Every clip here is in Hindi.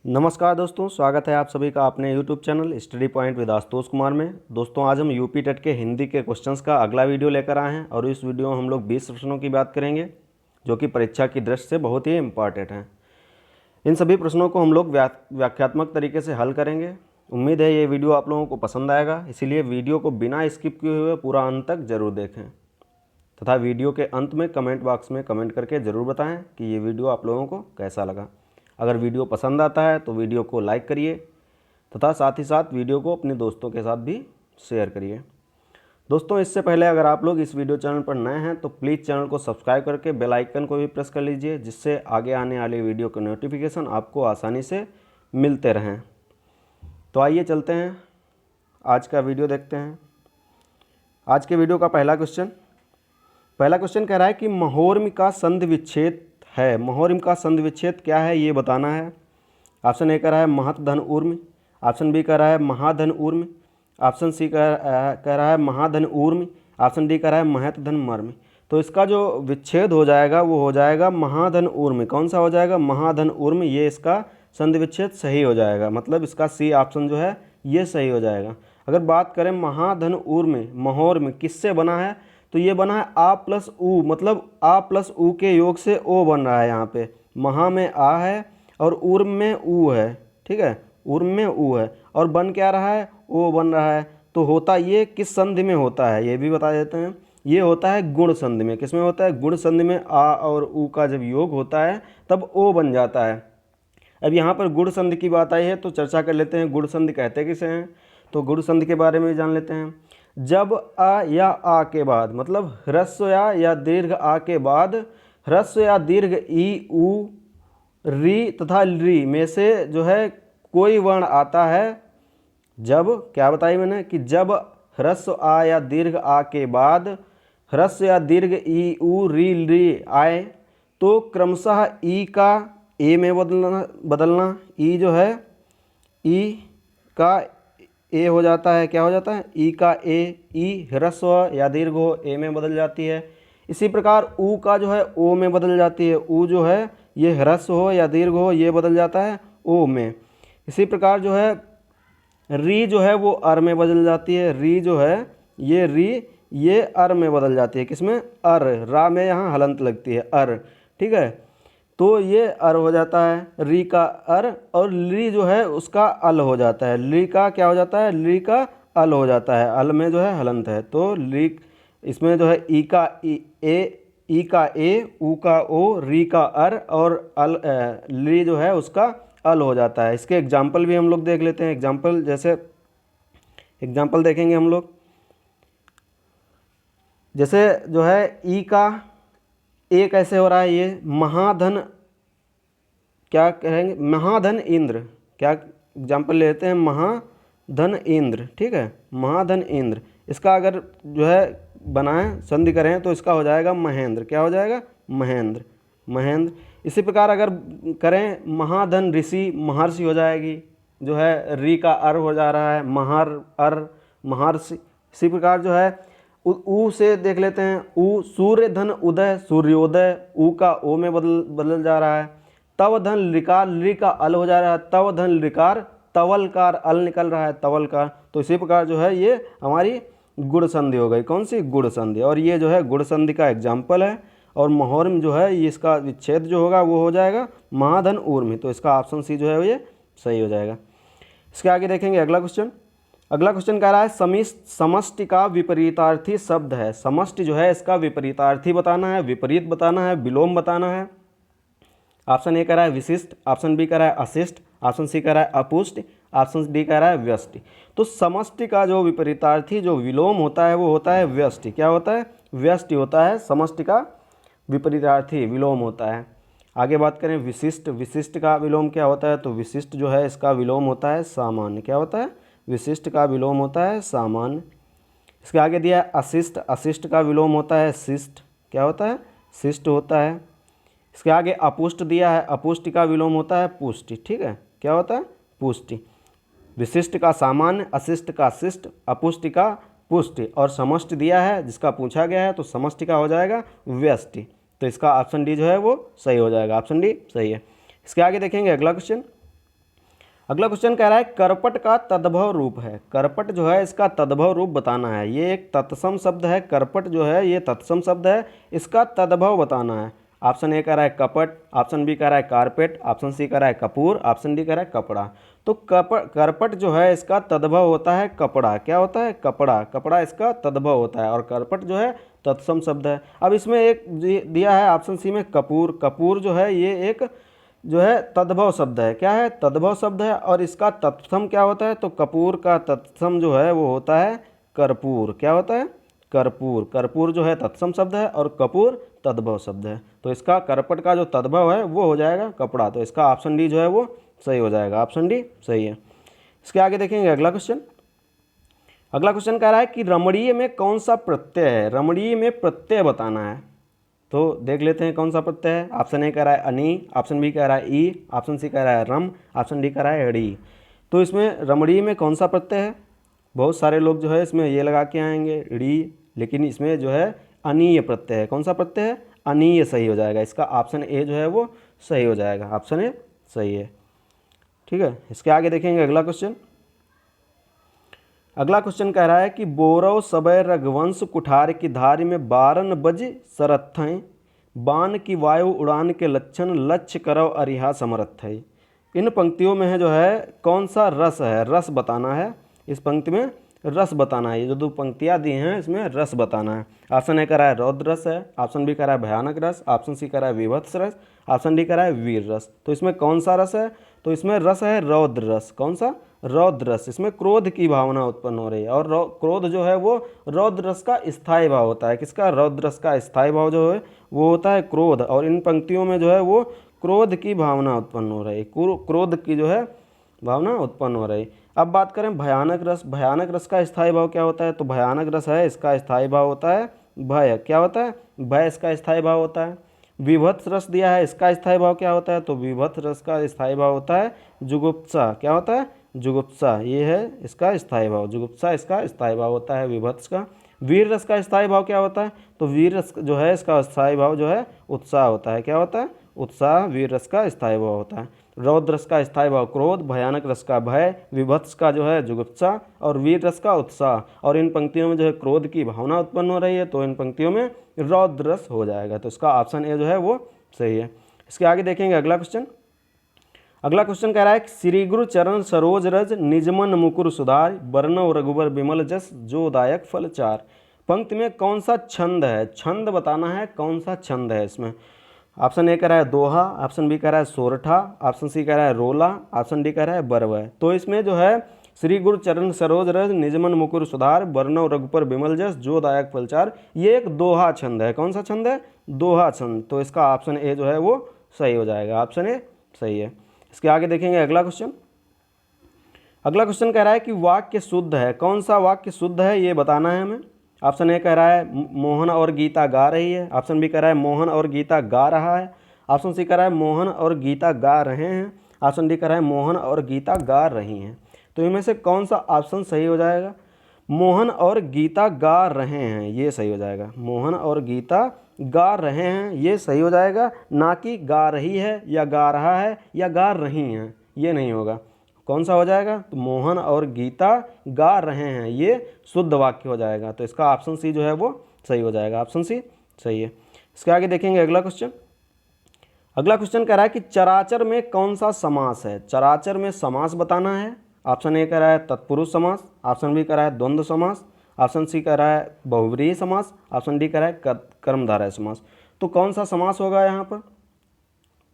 नमस्कार दोस्तों, स्वागत है आप सभी का अपने YouTube channel study point with Ashutosh Kumar में। दोस्तों, आज हम यूपी टेट के हिंदी के क्वेश्चंस का अगला वीडियो लेकर आए हैं और इस वीडियो में हम लोग 20 प्रश्नों की बात करेंगे जो कि परीक्षा की दृष्टि से बहुत ही इम्पॉर्टेंट हैं। इन सभी प्रश्नों को हम लोग व्याख्यात्मक तरीके से हल करेंगे। उम्मीद है ये वीडियो आप लोगों को पसंद आएगा, इसीलिए वीडियो को बिना स्किप किए हुए पूरा अंत तक ज़रूर देखें तथा वीडियो के अंत में कमेंट बॉक्स में कमेंट करके ज़रूर बताएँ कि ये वीडियो आप लोगों को कैसा लगा। अगर वीडियो पसंद आता है तो वीडियो को लाइक करिए तथा साथ ही साथ वीडियो को अपने दोस्तों के साथ भी शेयर करिए। दोस्तों, इससे पहले अगर आप लोग इस वीडियो चैनल पर नए हैं तो प्लीज़ चैनल को सब्सक्राइब करके बेल आइकन को भी प्रेस कर लीजिए, जिससे आगे आने वाली वीडियो के नोटिफिकेशन आपको आसानी से मिलते रहें। तो आइए चलते हैं, आज का वीडियो देखते हैं। आज के वीडियो का पहला क्वेश्चन कह रहा है कि महोर्म का संधि विच्छेद है। महोर्म का संधि विच्छेद क्या है ये बताना है। ऑप्शन ए कह रहा है महत धन ऊर्म, ऑप्शन बी कह रहा है महाधन ऊर्म, ऑप्शन सी कह रहा है महाधन ऊर्म, ऑप्शन डी कह रहा है महत धन मर्म। तो इसका जो विच्छेद हो जाएगा वो हो जाएगा महाधन ऊर्म। कौन सा हो जाएगा? महाधन ऊर्म। ये इसका संधि विच्छेद सही हो जाएगा, मतलब इसका सी ऑप्शन जो है ये सही हो जाएगा। अगर बात करें महाधन ऊर्म, महोर्म किससे बना है तो ये बना है आ प्लस ऊ, मतलब आ प्लस ऊ के योग से ओ बन रहा है। यहाँ पे महा में आ है और ऊर्म में ऊ है, ठीक है, ऊर्म में ऊ है और बन क्या रहा है? ओ बन रहा है। तो होता ये किस संधि में होता है ये भी बता देते हैं। ये होता है गुण संधि में। किस में होता है? गुण संधि में आ और ऊ का जब योग होता है तब ओ बन जाता है। अब यहाँ पर गुण संधि की बात आई है तो चर्चा कर लेते हैं। गुण संधि कहते किसे हैं? तो गुण संधि के बारे में जान लेते हैं। जब आ या आ के बाद, मतलब ह्रस्व या दीर्घ आ के बाद ह्रस्व या दीर्घ ई ऊ री तथा री में से जो है कोई वर्ण आता है। जब क्या बताई मैंने कि जब ह्रस्व आ या दीर्घ आ के बाद ह्रस्व या दीर्घ ई ऊ री आए तो क्रमशः ई का ए में बदलना। ई जो है ई का ए हो जाता है। क्या हो जाता है? ई का ए, ई ह्रस्व या दीर्घ हो ए में बदल जाती है। इसी प्रकार ऊ का जो है ओ में बदल जाती है। ऊ जो है ये ह्रस्व हो या दीर्घ हो ये बदल जाता है ओ में। इसी प्रकार जो है री जो है वो अर में बदल जाती है। री जो है ये री ये अर में बदल जाती है। किसमें? अर। रा में यहाँ हलंत लगती है, अर, ठीक है। तो ये अर हो जाता है, री का अर, और ली जो है उसका अल हो जाता है। ली का क्या हो जाता है? ली का अल हो जाता है। अल में जो है हलंत है तो ली, इसमें जो है ई का ए, ऊ का ओ, री का अर और अल ली जो है उसका अल हो जाता है। इसके एग्जाम्पल भी हम लोग देख लेते हैं। एग्जाम्पल देखेंगे हम लोग। जैसे जो है ई का ए कैसे हो रहा है? ये महाधन, क्या कहेंगे? महाधन इंद्र। क्या एग्जाम्पल लेते हैं? महाधन इंद्र, ठीक है, महाधन इंद्र। इसका अगर जो है बनाएं, संधि करें तो इसका हो जाएगा महेंद्र। क्या हो जाएगा? महेंद्र, महेंद्र। इसी प्रकार अगर करें महाधन ऋषि, महर्षि हो जाएगी। जो है री का अर हो जा रहा है, महार अर, महर्षि। इसी प्रकार जो है ऊ से देख लेते हैं। ऊ सूर्य धन उदय, सूर्योदय। ऊ का ओ में बदल जा रहा है। तव धन लिकार, ली का अल हो जा रहा है। तव धन लिकार, तवलकार, अल निकल रहा है, तवलकार। तो इसी प्रकार जो है ये हमारी गुण संधि हो गई। कौन सी? गुण संधि। और ये जो है गुण संधि का एग्जाम्पल है। और महोर्म जो है ये इसका विच्छेद जो होगा वो हो जाएगा महाधन ऊर्म। तो इसका ऑप्शन सी जो है ये सही हो जाएगा। इसके आगे देखेंगे अगला क्वेश्चन कह रहा है समष्टि का विपरीतार्थी शब्द है। समष्टि जो है इसका विपरीतार्थी बताना है, विपरीत बताना है, विलोम बताना है। ऑप्शन ए कह रहा है विशिष्ट, ऑप्शन बी कह रहा है अशिष्ट, ऑप्शन सी कह रहा है अपुष्ट, ऑप्शन डी कह रहा है व्यष्टि। तो समष्टि का जो विपरीतार्थी जो विलोम होता है वो होता है व्यष्टि। क्या होता है? व्यष्टि होता है। समष्टि का विपरीतार्थी विलोम होता है। आगे बात करें विशिष्ट। विशिष्ट का विलोम क्या होता है? तो विशिष्ट जो है इसका विलोम होता है सामान्य। क्या होता है? विशिष्ट का विलोम होता है सामान्य। इसके आगे दिया है अशिष्ट। अशिष्ट का विलोम होता है शिष्ट। क्या होता है? शिष्ट होता है। इसके आगे अपुष्ट दिया है। अपुष्टि का विलोम होता है पुष्टि, ठीक है। क्या होता है? पुष्टि। विशिष्ट का सामान्य, अशिष्ट का शिष्ट, अपुष्टि का पुष्टि, और समष्टि दिया है जिसका पूछा गया है तो समष्टि का हो जाएगा व्यष्टि। तो इसका ऑप्शन डी जो है वो सही हो जाएगा। ऑप्शन डी सही है। इसके आगे देखेंगे अगला क्वेश्चन। अगला क्वेश्चन कह रहा है करपट का तद्भव रूप है। करपट जो है इसका तद्भव रूप बताना है। ये एक तत्सम शब्द है, करपट जो है ये तत्सम शब्द है, इसका तद्भव बताना है। ऑप्शन ए कह रहा है कपट, ऑप्शन बी कह रहा है कारपेट, ऑप्शन सी कह रहा है कपूर, ऑप्शन डी कह रहा है कपड़ा। तो करपट जो है इसका तद्भव होता है कपड़ा। क्या होता है? कपड़ा। कपड़ा इसका तद्भव होता है और करपट जो है तत्सम शब्द है। अब इसमें एक दिया है ऑप्शन सी में कपूर। कपूर जो है ये एक जो है तद्भव शब्द है। क्या है? तद्भव शब्द है। और इसका तत्सम क्या होता है? तो कपूर का तत्सम जो है वो होता है कर्पूर। क्या होता है? कर्पूर। कर्पूर जो है तत्सम शब्द है और कपूर तद्भव शब्द है। तो इसका करपट का जो तद्भव है वो हो जाएगा कपड़ा। तो इसका ऑप्शन डी जो है वो सही हो जाएगा। ऑप्शन डी सही है। इसके आगे देखेंगे अगला क्वेश्चन। अगला क्वेश्चन कह रहा है कि रमणीय में कौन सा प्रत्यय है? रमणीय में प्रत्यय बताना है। तो देख लेते हैं कौन सा प्रत्यय है। ऑप्शन ए कह रहा है अनि, ऑप्शन बी कह रहा है ई, ऑप्शन सी कह रहा है रम, ऑप्शन डी कह रहा है ड़ी। तो इसमें रमणीय में कौन सा प्रत्यय है? बहुत सारे लोग जो है इसमें ये लगा के आएंगे ड़ी, लेकिन इसमें जो है अनीय प्रत्यय है। कौन सा प्रत्यय है? अनीय सही हो जाएगा। इसका ऑप्शन ए जो है वो सही हो जाएगा। ऑप्शन ए सही है। ठीक है। इसके आगे देखेंगे अगला क्वेश्चन। अगला क्वेश्चन कह रहा है कि बोरव सबय रघुवंश कुठार की धार में बारन बज सरत्थय, बाण की वायु उड़ान के लक्षण लक्ष्य करव अरिहा समर्थ है। इन पंक्तियों में है जो है कौन सा रस है? रस बताना है। इस पंक्ति में रस बताना है। ये जो दो पंक्तियाँ दी हैं इसमें रस बताना है। ऑप्शन ए कह रहा है रौद्र रस है, ऑप्शन बी कह रहा है भयानक रस, ऑप्शन सी कह रहा है विभत्स रस, ऑप्शन डी कह रहा है वीर रस। तो इसमें कौन सा रस है? तो इसमें रस है रौद्र रस। कौन सा? रौद्र रस। इसमें क्रोध की भावना उत्पन्न हो रही है और क्रोध जो है वो रौद्र रस का स्थायी भाव होता है। किसका? रौद्र रस का स्थायी भाव जो है वो होता है क्रोध। और इन पंक्तियों में जो है वो क्रोध की भावना उत्पन्न हो रही है। क्रोध की जो है भावना उत्पन्न हो रही। अब बात करें भयानक रस। भयानक रस का स्थायी भाव क्या होता है? तो भयानक रस है इसका स्थायी भाव होता है भय। क्या होता है? भय इसका स्थायी भाव होता है। विभत्स रस दिया है, इसका स्थायी भाव क्या होता है? तो विभत्स रस का स्थायी भाव होता है जुगुप्सा। क्या होता है? जुगुप्सा। ये है इसका स्थायी भाव। जुगुप्सा इसका स्थायी भाव होता है विभत्स का। वीर रस का स्थायी भाव क्या होता है? तो वीर रस जो है इसका स्थायी भाव जो है उत्साह होता है। क्या होता है? उत्साह वीर रस का स्थायी भाव होता है। रौद्र रस का स्थायी भाव क्रोध, भयानक रस का भय, विभत्स का जो है जुगुप्सा और वीर रस का उत्साह। और इन पंक्तियों में जो है क्रोध की भावना उत्पन्न हो रही है, तो इन पंक्तियों में रौद्र रस हो जाएगा। तो इसका ऑप्शन ए जो है वो सही है। इसके आगे देखेंगे अगला क्वेश्चन। अगला क्वेश्चन कह रहा है श्री गुरु चरण सरोज रज निजमन मुकुर सुधार वर्णव रघुबर विमल जस जो दायक फल चार। पंक्ति में कौन सा छंद है? छंद बताना है कौन सा छंद है इसमें। ऑप्शन ए कह रहा है दोहा, ऑप्शन बी कह रहा है सोरठा, ऑप्शन सी कह रहा है रोला, ऑप्शन डी कह रहा है बरवय। तो इसमें जो है श्री गुरु चरण सरोज रज निजमन मुकुर सुधार वर्णव रघुपर विमल जस जो दायक फलचार, ये एक दोहा छंद है। कौन सा छंद है? दोहा छंद। तो इसका ऑप्शन ए जो है वो सही हो जाएगा। ऑप्शन ए सही है। इसके आगे देखेंगे अगला क्वेश्चन। अगला क्वेश्चन कह रहा है कि वाक्य शुद्ध है। कौन सा वाक्य शुद्ध है ये बताना है हमें। ऑप्शन ए कह रहा है मोहन और गीता गा रही है, ऑप्शन बी कह रहा है मोहन और गीता गा रहा है, ऑप्शन सी कह रहा है मोहन और गीता गा रहे हैं, ऑप्शन डी कह रहा है मोहन और गीता गा रही हैं। तो इनमें से कौन सा ऑप्शन सही हो जाएगा? मोहन और गीता गा रहे हैं, ये सही हो जाएगा। मोहन और गीता गा रहे हैं ये सही हो जाएगा, ना कि गा रही है या गा रहा है या गा रही हैं, ये नहीं होगा। कौन सा हो जाएगा? तो मोहन और गीता गा रहे हैं, ये शुद्ध वाक्य हो जाएगा। तो इसका ऑप्शन सी जो है वो सही हो जाएगा। ऑप्शन सी सही है। इसके आगे देखेंगे अगला क्वेश्चन। अगला क्वेश्चन कह रहा है कि चराचर में कौन सा समास है? चराचर में समास बताना है। ऑप्शन ए कह रहा है तत्पुरुष समास, ऑप्शन बी कह रहा है द्वंद्व समास, ऑप्शन सी कह रहा है बहुव्रीहि समास, ऑप्शन डी कह रहा है कर्मधारय समास। तो कौन सा समास होगा यहाँ पर?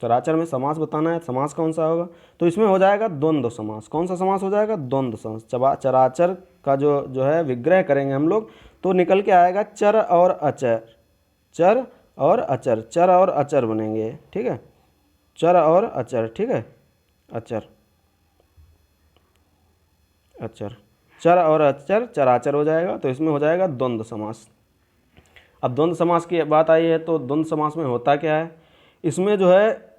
चराचर में समास बताना है, समास कौन सा होगा? तो इसमें हो जाएगा द्वंद्व समास। कौन सा समास हो जाएगा? द्वंद्व समास। चराचर का जो है विग्रह करेंगे हम लोग तो निकल के आएगा चर और अचर। चर और अचर, चर और अचर बनेंगे। ठीक है, चर और अचर। ठीक है, अचर अचर, चर और अचर चराचर हो जाएगा। तो इसमें हो जाएगा द्वंद्व समास। अब द्वंद्व समास की बात आई है तो द्वंद्व समास में होता क्या है? इसमें जो है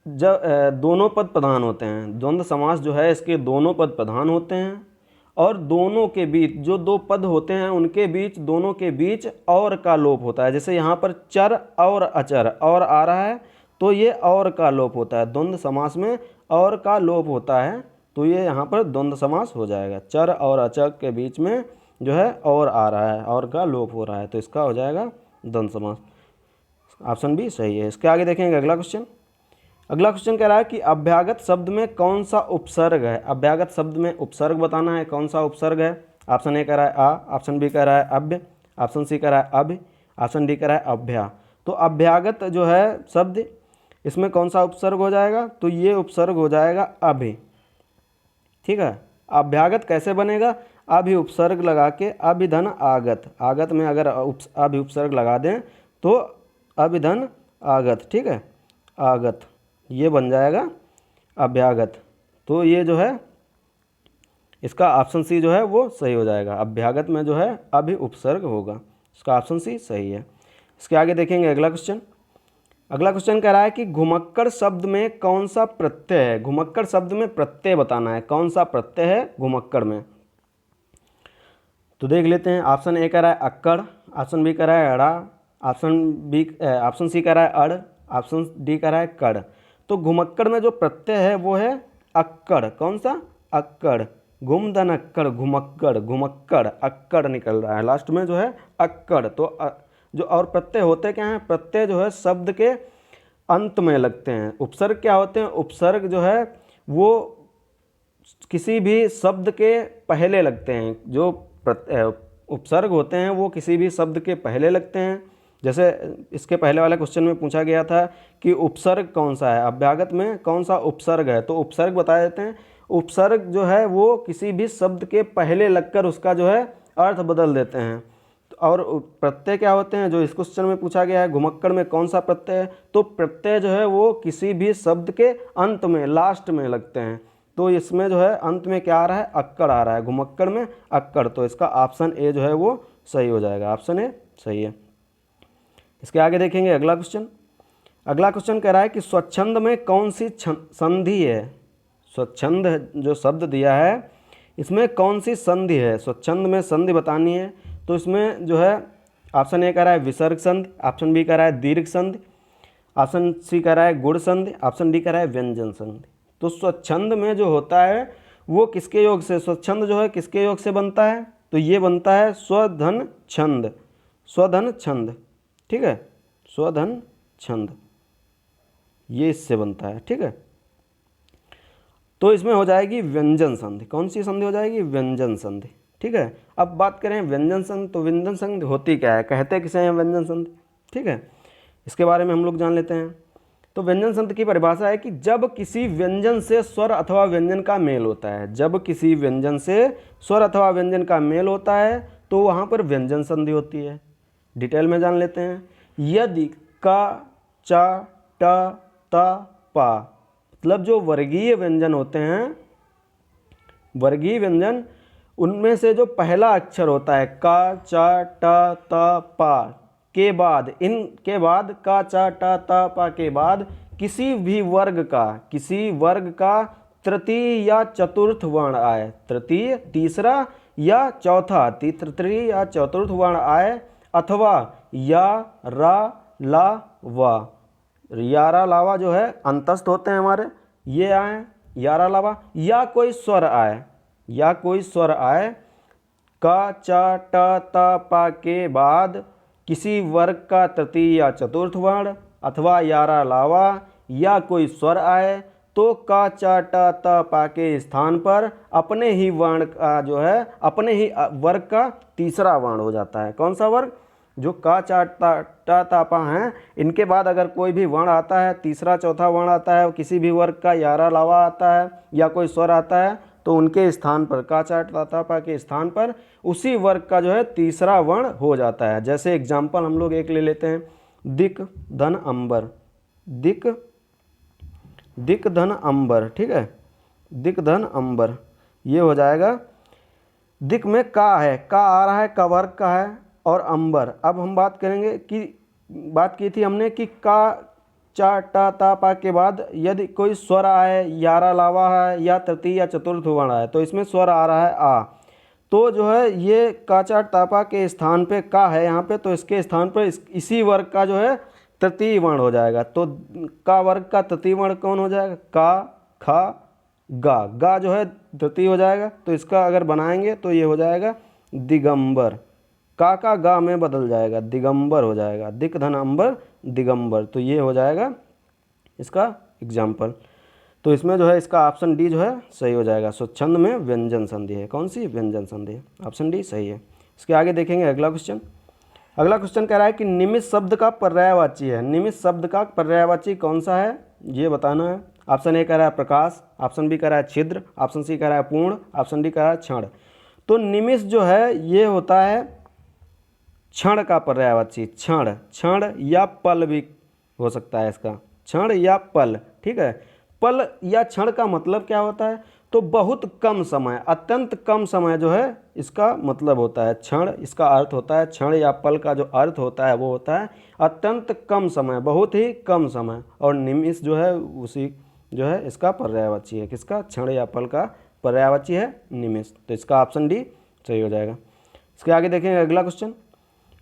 जब दोनों पद प्रधान होते हैं। द्वंद्व समास जो है इसके दोनों पद प्रधान होते हैं और दोनों के बीच जो दो पद होते हैं उनके बीच दोनों के बीच और का लोप होता है। जैसे यहाँ पर चर और अचर और आ रहा है तो ये और का लोप होता है। द्वंद्व समास में और का लोप होता है तो ये यहाँ पर द्वंद्व समास हो जाएगा। चर और अचर के बीच में जो है और आ रहा है, और का लोप हो रहा है, तो इसका हो जाएगा द्वंद्व समास। ऑप्शन बी सही है। इसके आगे देखेंगे अगला क्वेश्चन। अगला क्वेश्चन कह रहा है कि अभ्यागत शब्द में कौन सा उपसर्ग है। अभ्यागत शब्द में उपसर्ग बताना है, कौन सा उपसर्ग है। ऑप्शन ए कह रहा है आ, ऑप्शन बी कह रहा है अभ्य, ऑप्शन सी कह रहा है अभ्य, ऑप्शन डी कह रहा है अभ्या। तो अभ्यागत जो है शब्द, इसमें कौन सा उपसर्ग हो जाएगा, तो ये उपसर्ग हो जाएगा अभि। ठीक है, अभ्यागत कैसे बनेगा, अभि उपसर्ग लगा के अभिधन आगत, आगत में अगर अभि उपसर्ग लगा दें तो अभिधन आगत, ठीक है, आगत, ये बन जाएगा अभ्यागत। तो ये जो है इसका ऑप्शन सी जो है वो सही हो जाएगा। अभ्यागत में जो है अभि उपसर्ग होगा, इसका ऑप्शन सी सही है। इसके आगे देखेंगे अगला क्वेश्चन। अगला क्वेश्चन कह रहा है कि घुमक्कड़ शब्द में कौन सा प्रत्यय है। घुमक्कड़ शब्द में प्रत्यय बताना है, कौन सा प्रत्यय है घुमक्कड़ में। तो देख लेते हैं। ऑप्शन ए कह रहा है अक्कड़, ऑप्शन बी कह रहा है अड़ा, ऑप्शन सी कह रहा है अड़, ऑप्शन डी कह रहा है कड़। तो घुमक्कड़ में जो प्रत्यय है वो है अक्कड़। कौन सा, अक्कड़। घुमदन अक्कड़, घुमक्कड़, घुमक्कड़, अक्कड़ निकल रहा है लास्ट में जो है अक्कड़। तो जो और प्रत्यय होते क्या हैं, प्रत्यय जो है शब्द के अंत में लगते हैं। उपसर्ग क्या होते हैं, उपसर्ग जो है वो किसी भी शब्द के पहले लगते हैं। जो उपसर्ग होते हैं वो किसी भी शब्द के पहले लगते हैं। जैसे इसके पहले वाले क्वेश्चन में पूछा गया था कि उपसर्ग कौन सा है, अभ्यागत में कौन सा उपसर्ग है, तो उपसर्ग बता देते हैं। उपसर्ग जो है वो किसी भी शब्द के पहले लगकर उसका जो है अर्थ बदल देते हैं। और प्रत्यय क्या होते हैं, जो इस क्वेश्चन में पूछा गया है घुमक्कड़ में कौन सा प्रत्यय है, तो प्रत्यय जो है वो किसी भी शब्द के अंत में, लास्ट में लगते हैं। तो इसमें जो है अंत में क्या आ रहा है, अक्कड़ आ रहा है, घुमक्कड़ में अक्कड़। तो इसका ऑप्शन ए जो है वो सही हो जाएगा, ऑप्शन ए सही है। इसके आगे देखेंगे अगला क्वेश्चन। अगला क्वेश्चन कह रहा है कि स्वच्छंद में कौन सी संधि है। स्वच्छंद जो शब्द दिया है इसमें कौन सी संधि है, स्वच्छंद में संधि बतानी है। तो इसमें जो है ऑप्शन ए कह रहा है विसर्ग संधि, ऑप्शन बी कह रहा है दीर्घ संधि, ऑप्शन सी कह रहा है गुण संधि, ऑप्शन डी कह रहा है व्यंजन संधि। तो स्वच्छंद में जो होता है वो किसके योग से, स्वच्छंद जो है किसके योग से बनता है, तो ये बनता है स्वधन छंद, स्वधन छंद, ठीक है, स्वधन छंद, ये इससे बनता है, ठीक है। तो इसमें हो जाएगी व्यंजन संधि। कौन सी संधि हो जाएगी, व्यंजन संधि, ठीक है। अब बात करें व्यंजन संधि, तो व्यंजन संधि होती क्या है, कहते किसे हैं व्यंजन संधि, ठीक है, इसके बारे में हम लोग जान लेते हैं। तो व्यंजन संधि की परिभाषा है कि जब किसी व्यंजन से स्वर अथवा व्यंजन का मेल होता है, जब किसी व्यंजन से स्वर अथवा व्यंजन का मेल होता है तो वहाँ पर व्यंजन संधि होती है। डिटेल में जान लेते हैं। यदि का, चा, टा, ता, पा, मतलब जो वर्गीय व्यंजन होते हैं, वर्गीय व्यंजन, उनमें से जो पहला अक्षर होता है का, चा, टा, ता, पा के बाद, इनके बाद का, चा, टा, ता, पा के बाद किसी भी वर्ग का, किसी वर्ग का तृतीय या चतुर्थ वर्ण आए, तृतीय, तीसरा या चौथा, तृतीय या चतुर्थ वर्ण आए, अथवा या, रा, ला, वा, यारा लावा जो है अंतस्थ होते हैं हमारे, ये आए यारा लावा, या कोई स्वर आए, या कोई स्वर आए का, चा, टा, ता, पा के बाद किसी वर्ग का तृतीय या चतुर्थ वर्ण, अथवा यारा लावा, या कोई स्वर आए, तो का, चा, टा, ता, पा के स्थान पर अपने ही वर्ण का जो है, अपने ही वर्ग का तीसरा वर्ण हो जाता है। कौन सा वर्ग, जो का, चा, टा, ता, पा हैं, इनके बाद अगर कोई भी वर्ण आता है, तीसरा चौथा वर्ण आता है, किसी भी वर्ग का, यारा लावा आता है या कोई स्वर आता है, तो उनके स्थान पर, का, चा, टा, ता, पा के स्थान पर उसी वर्ग का जो है तीसरा वर्ण हो जाता है। जैसे एग्जाम्पल हम लोग एक ले लेते हैं, दिक, धन, अंबर, दिक, दिक, धन, अंबर, ठीक है, दिक, धन, अंबर, ये हो जाएगा। दिक में का है, का आ रहा है, का वर्ग का है, और अंबर। अब हम बात करेंगे कि बात की थी हमने कि का, चा, टा, ता, पा के बाद यदि कोई स्वर आए, यारा लावा है या तृतीय या चतुर्थ वर्ण आए, तो इसमें स्वर आ रहा है आ, तो जो है ये का, चा, टा, पा के स्थान पे का है यहाँ पे, तो इसके स्थान पर इसी वर्ग का जो है तृतीय वर्ण हो जाएगा। तो का वर्ग का तृतीय वर्ण कौन हो जाएगा, का, खा, गा, गा जो है तृतीय हो जाएगा, तो इसका अगर बनाएंगे तो ये हो जाएगा दिगंबर। का गा में बदल जाएगा, दिगंबर हो जाएगा, दिक धन अंबर दिगंबर। तो ये हो जाएगा इसका एग्जाम्पल। तो इसमें जो है इसका ऑप्शन डी जो है सही हो जाएगा। स्वच्छंद में व्यंजन संधि है, कौन सी? व्यंजन संधि। ऑप्शन डी सही है। इसके आगे देखेंगे अगला क्वेश्चन। अगला क्वेश्चन कह रहा है कि निमित्त शब्द का पर्यायवाची है। निमित्त शब्द का पर्यायवाची कौन सा है ये बताना है। ऑप्शन ए कह रहा है प्रकाश, ऑप्शन बी कह रहा है छिद्र, ऑप्शन सी कह रहा है पूर्ण, ऑप्शन डी कह रहा है क्षण। तो निमित्त जो है ये होता है क्षण का पर्यायवाची, क्षण, क्षण या पल भी हो सकता है इसका, क्षण या पल, ठीक है। पल या क्षण का मतलब क्या होता है? तो बहुत कम समय, अत्यंत कम समय जो है इसका मतलब होता है क्षण। इसका अर्थ होता है क्षण या पल का जो अर्थ होता है वो होता है अत्यंत कम समय, बहुत ही कम समय। और निमित्त जो है उसी जो है इसका पर्यायवाची है। किसका? क्षण या पल का पर्यायवाची है निमित्त। तो इसका ऑप्शन डी सही हो जाएगा। इसके आगे देखेंगे अगला क्वेश्चन।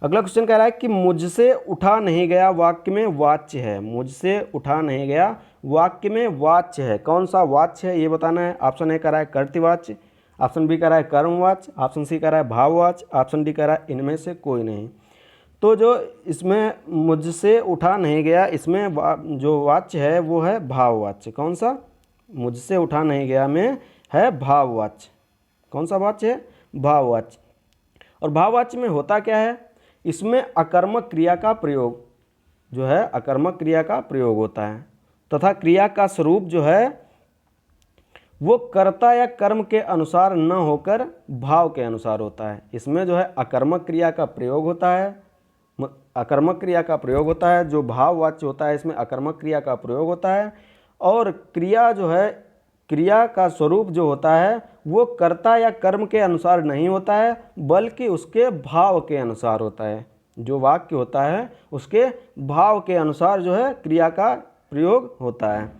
अगला क्वेश्चन कह रहा है कि मुझसे उठा नहीं गया वाक्य में वाच्य है। मुझसे उठा नहीं गया वाक्य में वाच्य है, कौन सा वाच्य है ये बताना है। ऑप्शन ए कह रहा है कर्तृवाच्य, ऑप्शन बी कह रहा है कर्मवाच्य, ऑप्शन सी कह रहा है भाववाच्य, ऑप्शन डी कह रहा है इनमें से कोई नहीं। तो जो इसमें मुझसे उठा नहीं गया, इसमें जो वाच्य है वो है भाववाच्य। कौन सा? मुझसे उठा नहीं गया में है भाववाच्य। कौन सा वाच्य है? भाववाच्य। और भाववाच्य में होता क्या है? इसमें अकर्मक क्रिया का प्रयोग जो है, अकर्मक क्रिया का प्रयोग होता है तथा क्रिया का स्वरूप जो है वो कर्ता या कर्म के अनुसार न होकर भाव के अनुसार होता है। इसमें जो है अकर्मक क्रिया का प्रयोग होता है, अकर्मक क्रिया का प्रयोग होता है। जो भाववाच्य होता है इसमें अकर्मक क्रिया का प्रयोग होता है। और क्रिया जो है, क्रिया का स्वरूप जो होता है वो कर्ता या कर्म के अनुसार नहीं होता है बल्कि उसके भाव के अनुसार होता है। जो वाक्य होता है उसके भाव के अनुसार जो है क्रिया का प्रयोग होता है।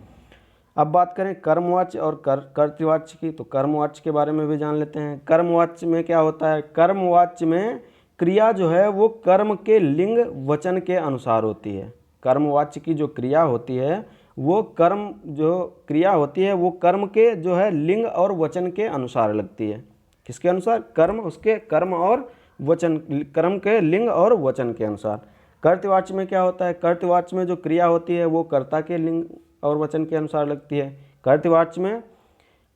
अब बात करें कर्मवाच्य और कर्तृवाच्य की, तो कर्मवाच्य के बारे में भी जान लेते हैं। कर्मवाच्य में क्या होता है? कर्मवाच्य में क्रिया जो है वो कर्म के लिंग वचन के अनुसार होती है। कर्मवाच्य की जो क्रिया होती है वो कर्म, जो क्रिया होती है वो कर्म के जो है लिंग और वचन के अनुसार लगती है। किसके अनुसार? कर्म, उसके कर्म और वचन, कर्म के लिंग और वचन के अनुसार। कर्तृवाच्य में क्या होता है? कर्तृवाच्य में जो क्रिया होती है वो कर्ता के लिंग और वचन के अनुसार लगती है। कर्तृवाच्य में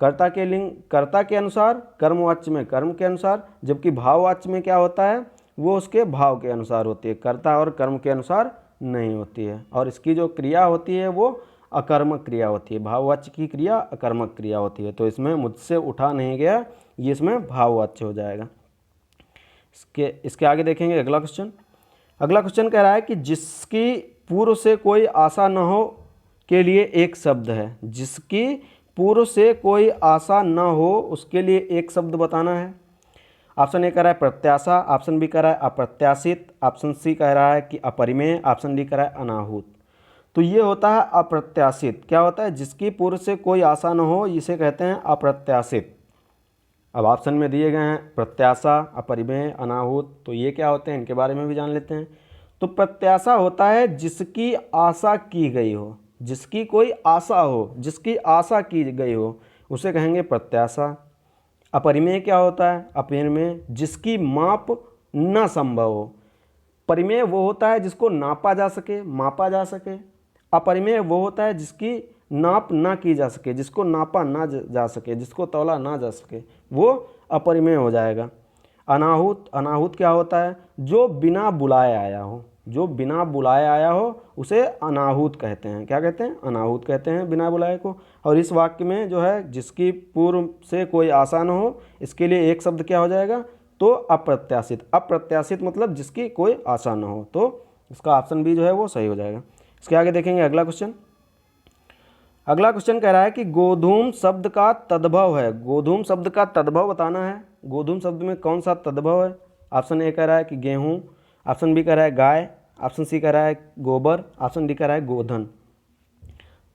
कर्ता के लिंग, कर्ता के अनुसार, कर्मवाच्य में कर्म के अनुसार, जबकि भाववाच्य में क्या होता है वो उसके भाव के अनुसार होती है, कर्ता और कर्म के अनुसार नहीं होती है। और इसकी जो क्रिया होती है वो अकर्मक क्रिया होती है। भाववाच्य की क्रिया अकर्मक क्रिया होती है। तो इसमें मुझसे उठा नहीं गया ये इसमें भाववाच्य हो जाएगा। इसके आगे देखेंगे अगला क्वेश्चन। अगला क्वेश्चन कह रहा है कि जिसकी पूर्व से कोई आशा न हो के लिए एक शब्द है। जिसकी पूर्व से कोई आशा न हो उसके लिए एक शब्द बताना है। ऑप्शन ए कह रहा है प्रत्याशा, ऑप्शन बी कह रहा है अप्रत्याशित, ऑप्शन सी कह रहा है कि अपरिमेय, ऑप्शन डी कह रहा है अनाहूत। तो ये होता है अप्रत्याशित। क्या होता है? जिसकी पूर्व से कोई आशा न हो इसे कहते हैं अप्रत्याशित। अब ऑप्शन में दिए गए हैं प्रत्याशा, अपरिमेय, अनाहूत। तो ये क्या होते हैं इनके बारे में भी जान लेते हैं। तो प्रत्याशा होता है जिसकी आशा की गई हो, जिसकी कोई आशा हो, जिसकी आशा की गई हो उसे कहेंगे प्रत्याशा। अपरिमेय क्या होता है? अपरिमेय जिसकी माप न संभव हो। परिमेय वो होता है जिसको नापा जा सके, मापा जा सके। अपरिमेय वो होता है जिसकी नाप ना की जा सके, जिसको नापा ना जा सके, जिसको तौला ना जा सके, वो अपरिमेय हो जाएगा। अनाहूत, अनाहूत क्या होता है? जो बिना बुलाए आया हो, जो बिना बुलाए आया हो उसे अनाहूत कहते हैं। क्या कहते हैं? अनाहूत कहते हैं बिना बुलाए को। और इस वाक्य में जो है जिसकी पूर्व से कोई आशा न हो इसके लिए एक शब्द क्या हो जाएगा? तो अप्रत्याशित। अप्रत्याशित मतलब जिसकी कोई आशा न हो। तो इसका ऑप्शन बी जो है वो सही हो जाएगा। इसके आगे देखेंगे अगला क्वेश्चन। अगला क्वेश्चन कह रहा है कि गोधूम शब्द का तद्भव है। गोधूम शब्द का तद्भव बताना है। गोधूम शब्द में कौन सा तद्भव है? ऑप्शन ए कह रहा है कि गेहूँ, ऑप्शन बी कह रहा है गाय, ऑप्शन सी कह रहा है गोबर, ऑप्शन डी कह रहा है गोधन।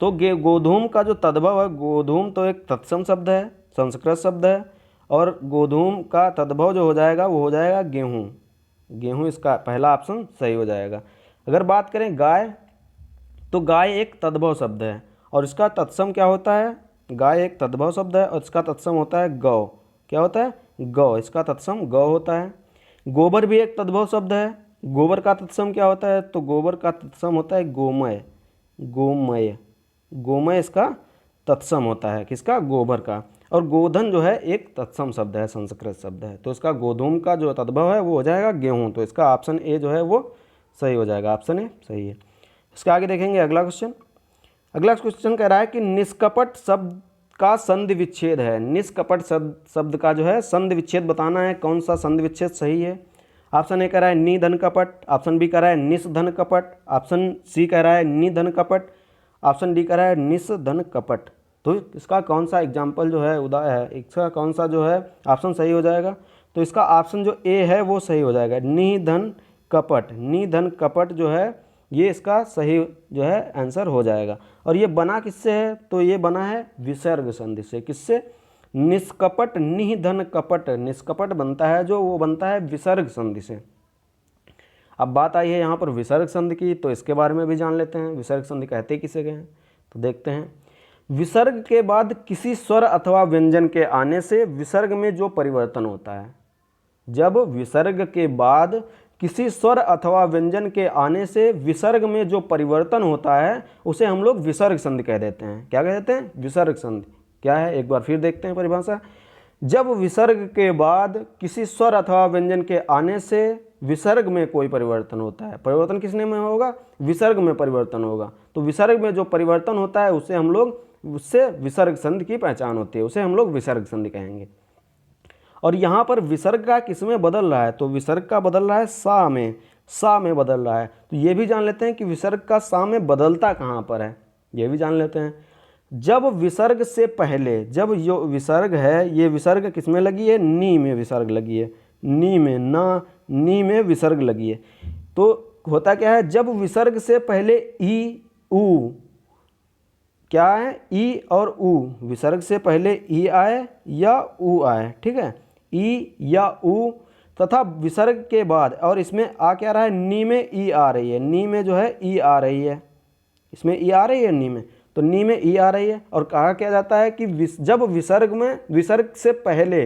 तो गोधूम का जो तद्भव है, गोधूम तो एक तत्सम शब्द है, संस्कृत शब्द है। और गोधूम का तद्भव जो हो जाएगा वो हो जाएगा गेहूँ। गेहूँ इसका पहला ऑप्शन सही हो जाएगा। अगर बात करें गाय, तो गाय एक तद्भव शब्द है और इसका तत्सम क्या होता है? गाय एक तद्भव शब्द है और इसका तत्सम होता है गौ। क्या होता है? गौ। इसका तत्सम गौ होता है। गोबर भी एक तद्भव शब्द है। गोबर का तत्सम क्या होता है? तो गोबर का तत्सम होता है गोमय। गोमय, गोमय इसका तत्सम होता है। किसका? गोबर का। और गोधन जो है एक तत्सम शब्द है, संस्कृत शब्द है। तो इसका गोधूम का जो तद्भव है वो हो जाएगा गेहूँ। तो इसका ऑप्शन ए जो है वो सही हो जाएगा। ऑप्शन ए सही है। इसके आगे देखेंगे अगला क्वेश्चन। अगला क्वेश्चन कह रहा है कि निष्कपट शब्द का संधि विच्छेद है। निष्कपट शब्द का जो है संधि विच्छेद बताना है। कौन सा संधि विच्छेद सही है? ऑप्शन ए कह रहा है निधन कपट, ऑप्शन बी कह रहा है निस्धन कपट, ऑप्शन सी कह रहा है निधन कपट, ऑप्शन डी कह रहा है निस्धन कपट। तो इसका कौन सा एग्जाम्पल जो है इसका कौन सा जो है ऑप्शन सही हो जाएगा? तो इसका ऑप्शन जो ए है वो सही हो जाएगा, निधन कपट। निधन कपट जो है ये इसका सही जो है आंसर हो जाएगा। और ये बना किससे है? तो ये बना है विसर्ग संधि से। किससे? निष्कपट निधन कपट। निष्कपट बनता है जो, वो बनता है विसर्ग संधि से। अब बात आई है यहाँ पर विसर्ग संधि की, तो इसके बारे में भी जान लेते हैं। विसर्ग संधि कहते किसे गए हैं? तो देखते हैं। विसर्ग के बाद किसी स्वर अथवा व्यंजन के आने से विसर्ग में जो परिवर्तन होता है, जब विसर्ग के बाद किसी स्वर अथवा व्यंजन के आने से विसर्ग में जो परिवर्तन होता है उसे हम लोग विसर्ग संधि कह देते हैं। क्या कह देते हैं? विसर्ग संधि। क्या है? एक बार फिर देखते हैं परिभाषा। जब विसर्ग के बाद किसी स्वर अथवा व्यंजन के आने से विसर्ग में कोई परिवर्तन होता है। परिवर्तन किसने में होगा? विसर्ग में परिवर्तन होगा। तो विसर्ग में जो परिवर्तन होता है उसे हम लोग, उससे विसर्ग संधि की पहचान होती है, उसे हम लोग विसर्ग संधि कहेंगे। और यहाँ पर विसर्ग का किस में बदल रहा है? तो विसर्ग का बदल रहा है सा में। सा में बदल रहा है। तो ये भी जान लेते हैं कि विसर्ग का सा में बदलता कहाँ पर है, ये भी जान लेते हैं। जब विसर्ग से पहले, जब जो विसर्ग है ये विसर्ग किस में लगी है? नी में विसर्ग लगी है। नी में, ना नी में विसर्ग लगी है। तो होता क्या है? जब विसर्ग से पहले ई ऊ, क्या है? ई और ऊ, विसर्ग से पहले ई आए या ऊ आए, ठीक है, ई या ऊ, तथा विसर्ग के बाद, और इसमें आ क्या रहा है? नी में ई आ रही है। नी में जो है ई आ रही है, इसमें ई आ रही है नी में, तो नी में ई आ रही है। और कहा क्या जाता है कि जब विसर्ग में, विसर्ग से पहले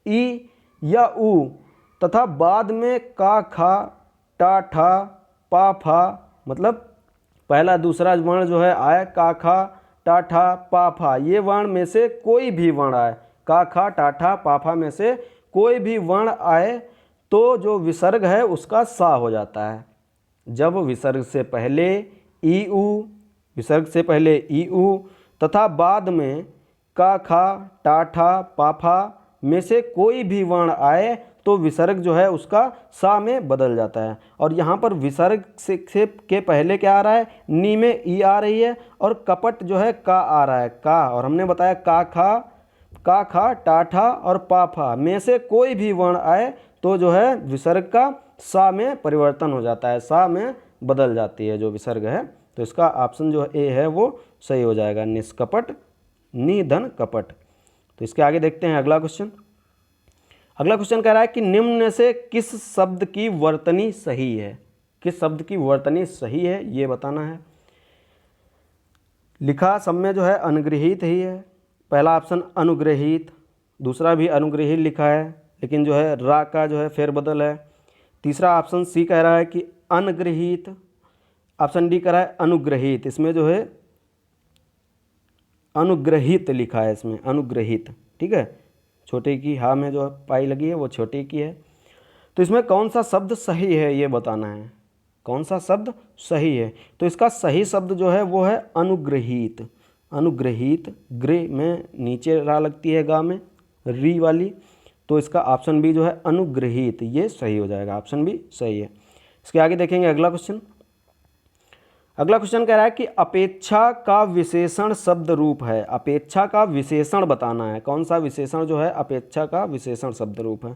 ई या ऊ तथा बाद में का खा टा ठा पा फा, मतलब पहला दूसरा वर्ण जो है आए, का खा टा ठा पा फा, ये वर्ण में से कोई भी वर्ण आए, का खा टा ठा पा फा में से कोई भी वर्ण आए तो जो विसर्ग है उसका सा हो जाता है। जब विसर्ग से पहले ई ऊ, विसर्ग से पहले ई ऊ तथा बाद में का खा टा ठा पा फा में से कोई भी वर्ण आए तो विसर्ग जो है उसका सा में बदल जाता है। और यहाँ पर विसर्ग से के पहले क्या आ रहा है? नी में ई आ रही है और कपट जो है का आ रहा है, का। और हमने बताया का खा टा ठा और पा फा में से कोई भी वर्ण आए तो जो है विसर्ग का सा में परिवर्तन हो जाता है, सा में बदल जाती है जो विसर्ग है। तो इसका ऑप्शन जो ए है वो सही हो जाएगा, निष्कपट निधन कपट। तो इसके आगे देखते हैं अगला क्वेश्चन। अगला क्वेश्चन कह रहा है कि निम्न में से किस शब्द की वर्तनी सही है? किस शब्द की वर्तनी सही है ये बताना है। लिखा सब में जो है अनुग्रहित ही है। पहला ऑप्शन अनुग्रहित, दूसरा भी अनुग्रहित लिखा है लेकिन जो है रा का जो है फेरबदल है। तीसरा ऑप्शन सी कह रहा है कि अनग्रहित, ऑप्शन डी कह रहा है अनुग्रहित, इसमें जो है अनुग्रहित लिखा है, इसमें अनुग्रहित, ठीक है, छोटे की हा में जो पाई लगी है वो छोटे की है। तो इसमें कौन सा शब्द सही है ये बताना है, कौन सा शब्द सही है। तो इसका सही शब्द जो है वो है अनुग्रहित। अनुग्रहित, गृह में नीचे रा लगती है गा में, री वाली, तो इसका ऑप्शन बी जो है अनुग्रहित ये सही हो जाएगा, ऑप्शन बी सही है। इसके आगे देखेंगे अगला क्वेश्चन। अगला क्वेश्चन कह रहा है कि अपेक्षा का विशेषण शब्द रूप है। अपेक्षा का विशेषण बताना है, कौन सा विशेषण जो है अपेक्षा का विशेषण शब्द रूप है।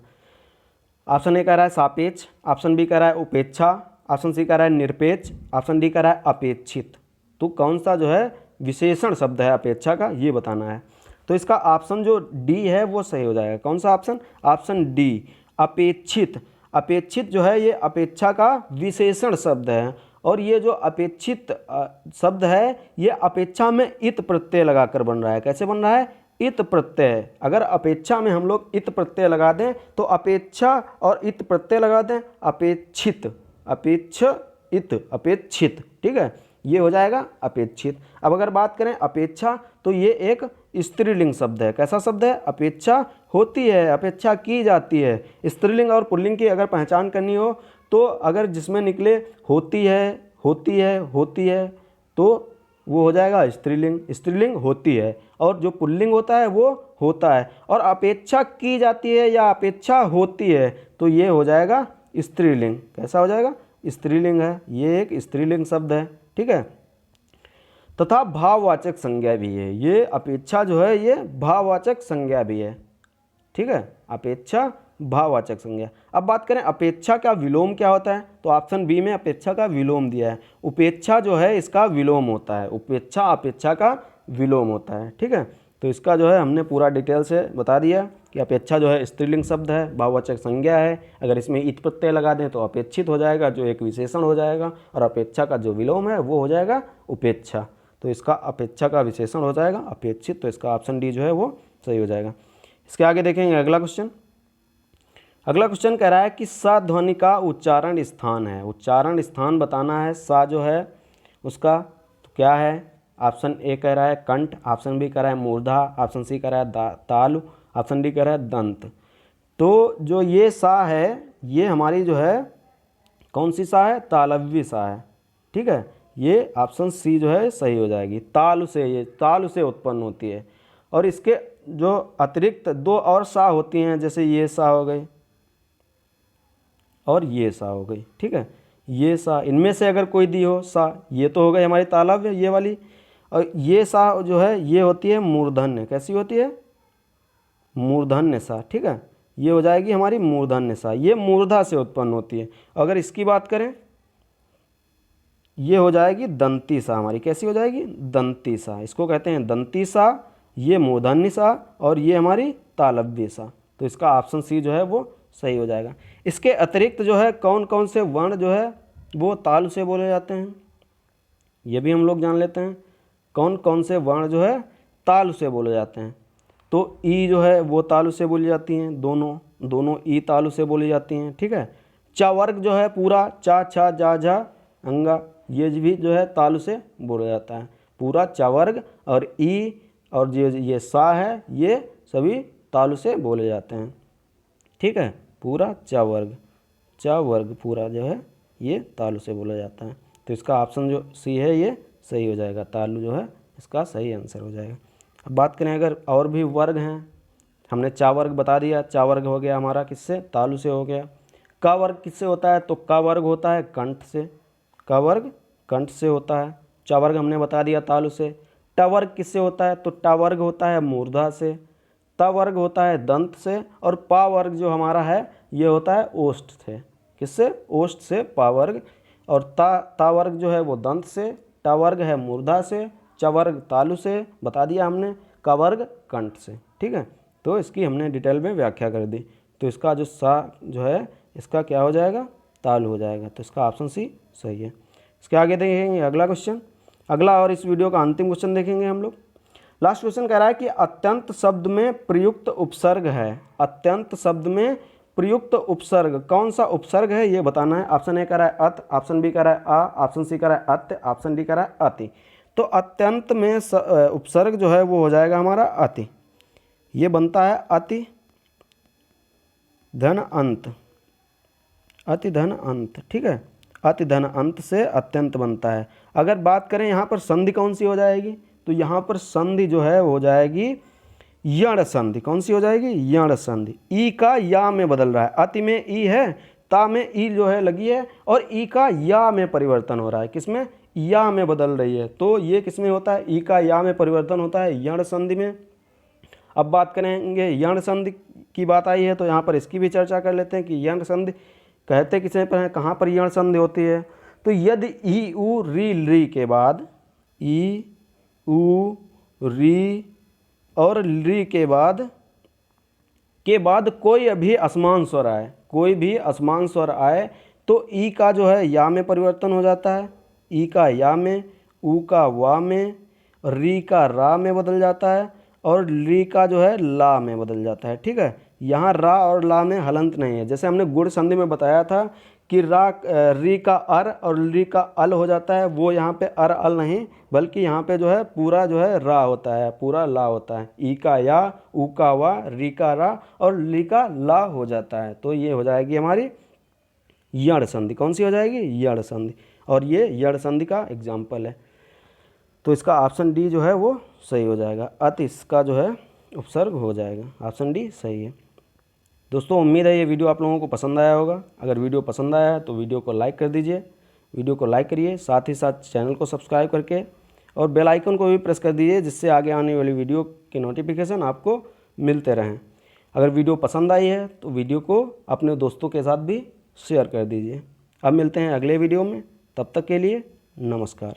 ऑप्शन ए कह रहा है सापेक्ष, ऑप्शन बी कह रहा है उपेक्षा, ऑप्शन सी कह रहा है निरपेक्ष, ऑप्शन डी कह रहा है अपेक्षित। तो कौन सा जो है विशेषण शब्द है अपेक्षा का ये बताना है। तो इसका ऑप्शन जो डी है वो सही हो जाएगा। कौन सा ऑप्शन? ऑप्शन डी, अपेक्षित। अपेक्षित जो है ये अपेक्षा का विशेषण शब्द है और ये जो अपेक्षित शब्द है ये अपेक्षा में इत प्रत्यय लगाकर बन रहा है। कैसे बन रहा है? इत प्रत्यय। अगर अपेक्षा में हम लोग इत प्रत्यय लगा दें तो अपेक्षा और इत प्रत्यय लगा दें अपेक्षित, अपेक्षित, ठीक है, ये हो जाएगा अपेक्षित। अब अगर बात करें अपेक्षा तो ये एक स्त्रीलिंग शब्द है। कैसा शब्द है? अपेक्षा होती है, अपेक्षा की जाती है। स्त्रीलिंग और पुल्लिंग की अगर पहचान करनी हो तो अगर जिसमें निकले होती है, होती है, होती है, तो वो हो जाएगा स्त्रीलिंग, स्त्रीलिंग होती है। और जो पुल्लिंग होता है वो होता है। और अपेक्षा की जाती है या अपेक्षा होती है तो ये हो जाएगा स्त्रीलिंग। कैसा हो जाएगा? स्त्रीलिंग है, ये एक स्त्रीलिंग शब्द है, ठीक है। तथा भाववाचक संज्ञा भी है। ये अपेक्षा जो है ये भाववाचक संज्ञा भी है, ठीक है, अपेक्षा भाववाचक संज्ञा। अब बात करें अपेक्षा का विलोम क्या होता है, तो ऑप्शन बी में अपेक्षा का विलोम दिया है। उपेक्षा जो है इसका विलोम होता है, उपेक्षा अपेक्षा का विलोम होता है, ठीक है। तो इसका जो है हमने पूरा डिटेल से बता दिया कि अपेक्षा जो है स्त्रीलिंग शब्द है, भाववाचक संज्ञा है। अगर इसमें इत प्रत्यय लगा दें तो अपेक्षित हो जाएगा जो एक विशेषण हो जाएगा, और अपेक्षा का जो विलोम है वो हो जाएगा उपेक्षा। तो इसका अपेक्षा का विशेषण हो जाएगा अपेक्षित। तो इसका ऑप्शन डी जो है वो सही हो जाएगा। इसके आगे देखेंगे अगला क्वेश्चन। अगला क्वेश्चन कह रहा है कि सा ध्वनि का उच्चारण स्थान है। उच्चारण स्थान बताना है सा जो है उसका, तो क्या है? ऑप्शन ए कह रहा है कंठ, ऑप्शन बी कह रहा है मूर्धा, ऑप्शन सी कह रहा है तालु, ऑप्शन डी कह रहा है दंत। तो जो ये सा है ये हमारी जो है कौन सी सा है? तालव्य सा है, ठीक है। ये ऑप्शन सी जो है सही हो जाएगी। तालु से, ये तालु से उत्पन्न होती है। और इसके जो अतिरिक्त दो और सा होती हैं, जैसे ये सा हो गई और ये सा हो गई, ठीक है। ये सा, इनमें से अगर कोई दी हो सा, ये तो हो गई हमारी तालव्य ये वाली। और ये सा जो है ये होती है मूर्धन्य। कैसी होती है? मूर्धन्य सा, ठीक है, ये हो जाएगी हमारी मूर्धन्य सा। ये मूर्धा से उत्पन्न होती है। अगर इसकी बात करें ये हो जाएगी दंती सा हमारी। कैसी हो जाएगी? दंती सा। इसको कहते हैं दंती सा, ये मूर्धन्य सा, और ये हमारी तालव्य सा। तो इसका ऑप्शन सी जो है वो सही हो जाएगा। इसके अतिरिक्त जो है कौन कौन से वर्ण जो है वो तालु से बोले जाते हैं, ये भी हम लोग जान लेते हैं। कौन कौन से वर्ण जो है तालु से बोले जाते हैं, तो ई जो है वो तालु से बोली जाती हैं, दोनों ई तालु से बोली जाती हैं, ठीक है। चा वर्ग जो है पूरा, चा छा जा झा अंगा, ये भी जो है तालु से बोला जाता है पूरा चा वर्ग। और ई और ये सा है ये सभी तालु से बोले जाते हैं, ठीक है। पूरा चा वर्ग पूरा जो है ये तालु से बोला जाता है। तो इसका ऑप्शन जो सी है ये सही हो जाएगा। तालु जो है इसका सही आंसर हो जाएगा। अब बात करें अगर और भी वर्ग हैं, हमने चा वर्ग बता दिया, चा वर्ग हो गया हमारा किससे? तालु से हो गया। का वर्ग किससे होता है? तो का वर्ग होता है कंठ से, का वर्ग कंठ से होता है। चा वर्ग हमने बता दिया तालु से। टा वर्ग किससे होता है? तो टा वर्ग होता है मूर्धा से। ता वर्ग होता है दंत से। और पा वर्ग जो हमारा है ये होता है ओष्ठ से। किससे? ओष्ठ से पा वर्ग। और ता वर्ग जो है वो दंत से, टा वर्ग है मूर्धा से, चा वर्ग तालु से बता दिया हमने, का वर्ग कंठ से, ठीक है। तो इसकी हमने डिटेल में व्याख्या कर दी। तो इसका जो सा जो है इसका क्या हो जाएगा? तालु हो जाएगा। तो इसका ऑप्शन सी सही है। इसके आगे देखेंगे अगला क्वेश्चन। अगला और इस वीडियो का अंतिम क्वेश्चन देखेंगे हम लोग। लास्ट क्वेश्चन कह रहा है कि अत्यंत शब्द में प्रयुक्त उपसर्ग है। अत्यंत शब्द में प्रयुक्त उपसर्ग कौन सा उपसर्ग है ये बताना है। ऑप्शन ए कह रहा है अत, ऑप्शन बी कह रहा है आ, ऑप्शन सी कह रहा है अत्य, ऑप्शन डी कह रहा है अति। तो अत्यंत में उपसर्ग जो है वो हो जाएगा हमारा अति। ये बनता है अति धन अंत, अति धन अंत, ठीक है। अति धन अंत से अत्यंत बनता है। अगर बात करें यहाँ पर संधि कौन सी हो जाएगी, तो यहाँ पर संधि जो है हो जाएगी यण संधि। कौन सी हो जाएगी? यण संधि। ई का या में बदल रहा है। अति में ई है, ता में ई जो है लगी है, और ई का या में परिवर्तन हो रहा है। किसमें? या में बदल रही है। तो ये किसमें होता है? ई का या में परिवर्तन होता है यण संधि में। अब बात करेंगे यण संधि की बात आई है तो यहाँ पर इसकी भी चर्चा कर लेते हैं कि यण संधि कहते किसे पर है, कहाँ पर यण संधि होती है। तो यदि ई उ री के बाद, ई उ री और री के बाद कोई भी असमान स्वर आए, कोई भी असमान स्वर आए तो ई का जो है या में परिवर्तन हो जाता है। ई का या में, ऊ का वा में, री का रा में बदल जाता है और ली का जो है ला में बदल जाता है। ठीक है, यहाँ रा और ला में हलंत नहीं है। जैसे हमने गुण संधि में बताया था कि री का अर और ली का अल हो जाता है, वो यहाँ पे अर अल नहीं, बल्कि यहाँ पे जो है पूरा जो है रा होता है, पूरा ला होता है। ई का या, ऊ का वा, री का रा और ली का ला हो जाता है। तो ये हो जाएगी हमारी यण संधि। कौन सी हो जाएगी? यण संधि। और ये यण संधि का एग्जाम्पल है। तो इसका ऑप्शन डी जो है वो सही हो जाएगा। अत इसका जो है उपसर्ग हो जाएगा। ऑप्शन डी सही है। दोस्तों उम्मीद है ये वीडियो आप लोगों को पसंद आया होगा। अगर वीडियो पसंद आया है तो वीडियो को लाइक कर दीजिए, वीडियो को लाइक करिए, साथ ही साथ चैनल को सब्सक्राइब करके और बेल आइकन को भी प्रेस कर दीजिए, जिससे आगे आने वाली वीडियो के नोटिफिकेशन आपको मिलते रहें। अगर वीडियो पसंद आई है तो वीडियो को अपने दोस्तों के साथ भी शेयर कर दीजिए। अब मिलते हैं अगले वीडियो में, तब तक के लिए नमस्कार।